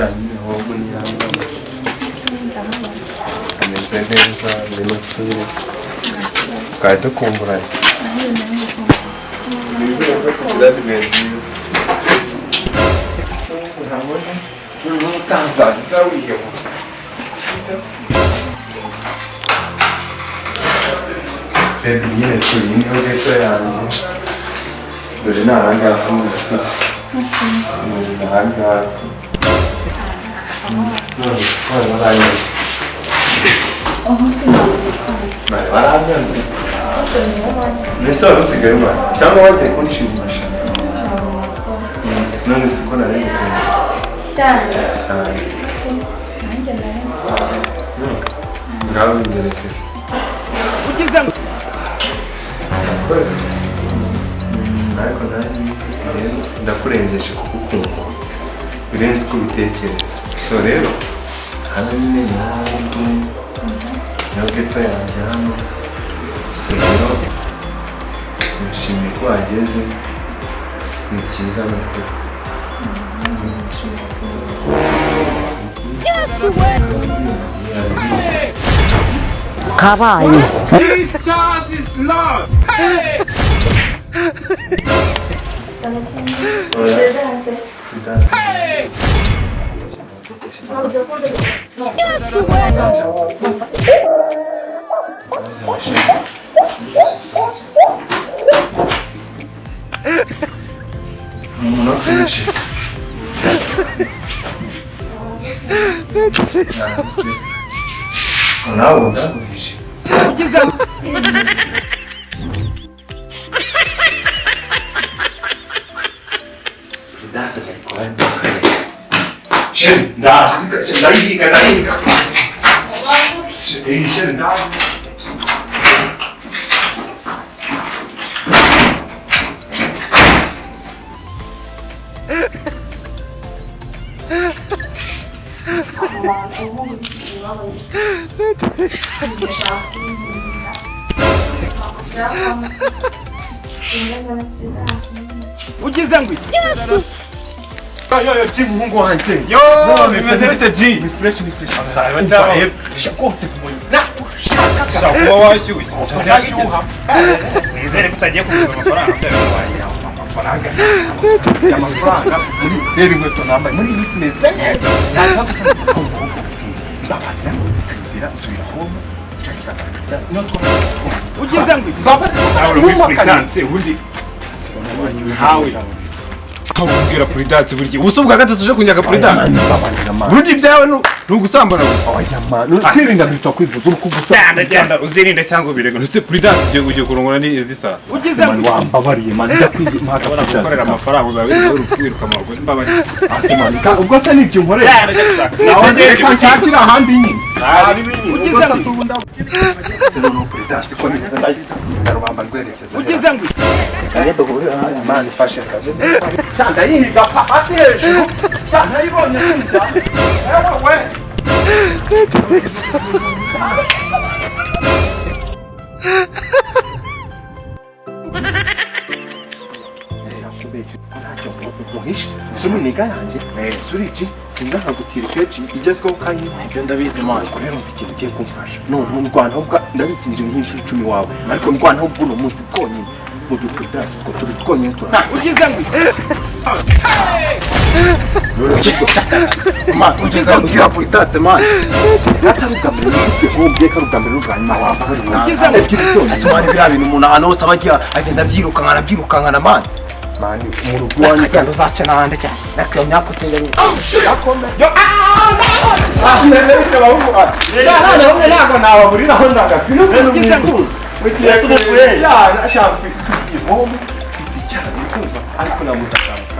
cyane ahubwo ni hamwe ameze neza ngwino nsure twari dukumburanye nizere ko tugira ibihe byiza urabona noneho utazaza wiheba baby nyine turi niho geto yanjye dore ni ahangaha ni ahangaha none baranyanze baranyanze mbese wari usigaye umwana cyangwa wagiye kunshimisha none siko narengukanye cyane ngaho binyerekeje ariko nanjye ndakurengeje kugukunda birenze uko ubitekereza so rero hano nyine ni aho turi niyo geto yanjye hano so rero nishimiye ko wageze ni cyiza n'ukuri kabaye Jesus is Lord. Hey! Hey! Ugizangwi. Yes. Yo, Jim, mungu wanjye. Yo, bimeze bite G? Ni fresh. Azaba cyaba. Shakose kumwe. Na shaka. Shakuba washyushye. Utashyuha. Nizere ko utagiye kuguza amafaranga byawe. Amafaranga. Amafaranga. Muri rero inkweto nambaye. Muri iyi simeze neza. Ndabana. Sindira subira home. Ugizangwi. Baba. Nawe ubundi. Hawe. Akubwira kuri dance buryo. Ubuso bwa gatatu uje kunyaga kuri dance. Burundi byawe ntugusambana gusa. Oya man. Kwirinda bitwa kwivuza uri kugusa. Genda uzirinde cyangwa birego. Ntuse kuri dance ugiye kurongora ni izisa. Ugizangwi. Wambabariye man. Ndakwije mpaka gukorera amafaranga uzabe uri amagwe. Mbabari. Ubwo se nibyo nkorera. Nawe ngiye cyakira ahandi nyine. Ugizangwi. Ugizangwi. Kayebo kubira man fashion kaje. Cyanda yihiga pati hejuru. Cyanda yibonye sinda. Ewe. Sumuniga yanjye surici singa nkagutira kechi igezweho kandi ibyo ndabizi man rero mfikira ugiye kumfasha none umurwana ubwa ndabisinje nk'inshuro 10 wawe ariko umurwana ubwo no munsi bwonyine mu dukudasi two turi twonyine tura Ugizangwi. man ugizangwi kira puitatse man atarugamira ubwe karugamira ubwanyuma wamba Ugizangwi. Asimani bira bintu umuntu ahantu hose abagiye agenda abyirukankana man. mani umurugo wanjye Cyangwa uzaca n'ahandi cyane. Nakyo nyakusenganye. ntabwo nababuriraho ndagasino ariko namuza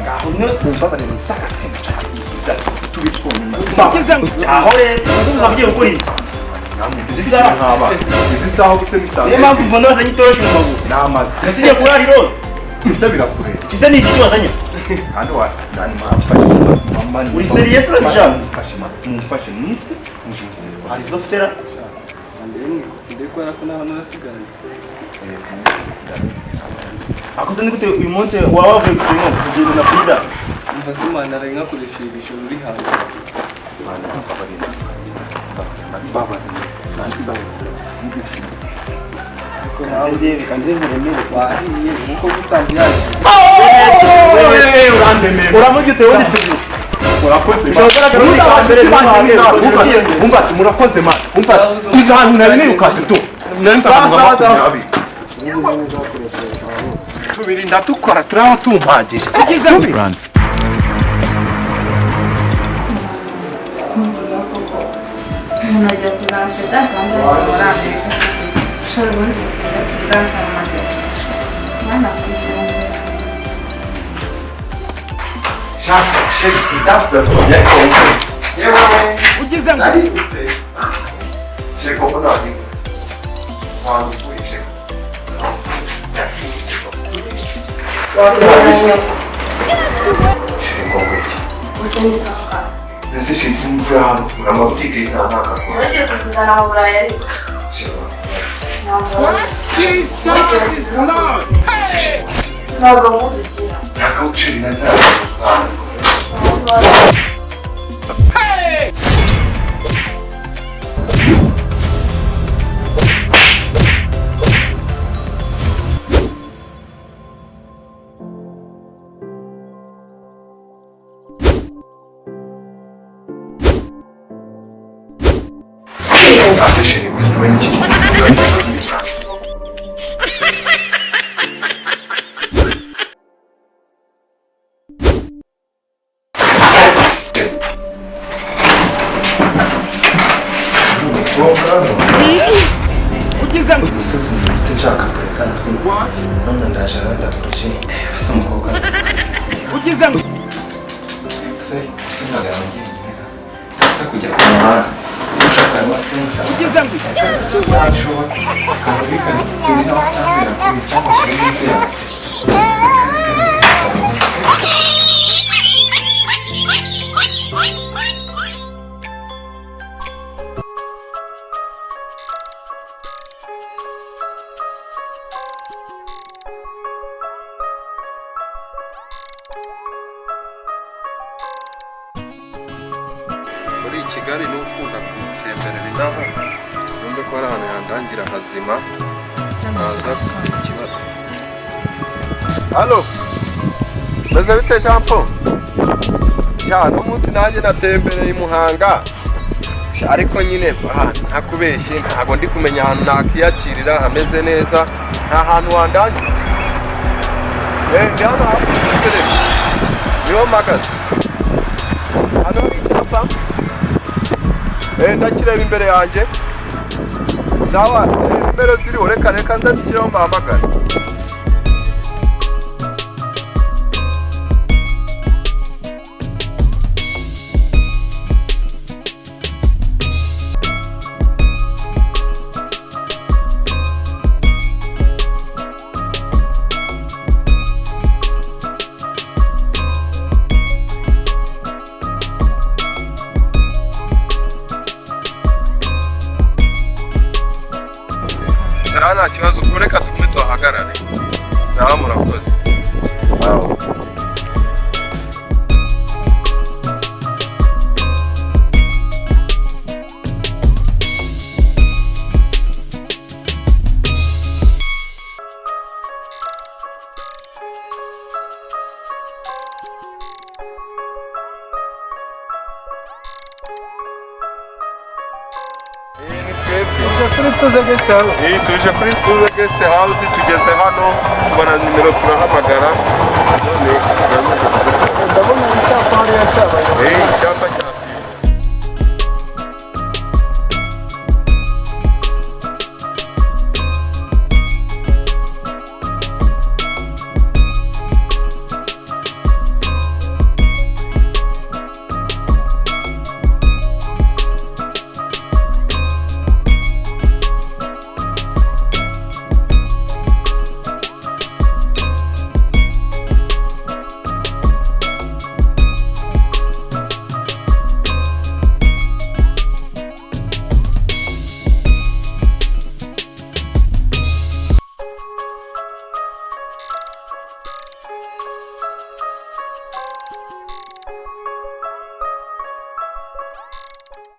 ngaho numva bari musaka sikenda tubitwona Aho rero uzabye ukuri. Zisaho guse misaho Niyo mpamvu uvuno wazanye itoroshi mu maguru. namaze Nasiye kurari rero. bisabira kure Kise ni iki wazanye? hano wa nani mfashe mama Uri serious urashaka? mfashe nisi njinze Hari softera? Ndekora ko naho nasigaye. Akoze ni gute uyu munsi wavuye gusenga kugenda na Frida? umva se imana nari nkakoresheje ijoro uri hanze Imana mbabarira mbabarira ariko nawe kanze muremere wahiye nkuko gusanzwe yaje uramugi utewe n'igitugu urakoze umvase murakoze ma umvase izo hantu nari nirukanse tu nari nsanga makumyabiri tubirinda dukora turaba tumpagije umuntu ajya kuzamuka danse wambaye muri amerika ushobora ubundi kujya danse mu madeni mwana kugira ngo shaka shake that's the song ya kongo ugize ngo shake open up one way shake gusa ni saka Nasi shake mvura amabutike y'intaka uragiye gusuzana mu burayi ariko ntabwo nkudukira ntabwo uciri na nta Asishiri wengi ugize umusozi ndetse nshaka perekansi none ndaje arandakuje asa umukobwa ugize se usinaga yanjye kujya ku muhanda ushaka amasensa ugize ngo ashobora kabika ibintu atambira ku cyangwa se muri Kigali ni ukunda gutemberera inaha numve ko hari ahantu yandangira hazima naza kugira ikibazo. Halo meze bite Jampo? Ya n'umunsi nanjye natembereye i Muhanga ariko nyine ntakubeshye ntabwo ndi kumenya ahantu nakiyakirira hameze neza nta hantu wandangira. Ndi hano hafi imbere niho mpagaze hano icyapa ndakireba imbere yanjye sawa nimero ziriho reka ndazishyiraho mbahamagare. Nta kibazo kureka tugume tuhagarare sawa murakoze. tuje kuri Tuze Guest House tuje kuri Tuze Guest House tugeze hano tubona nimero turahamagara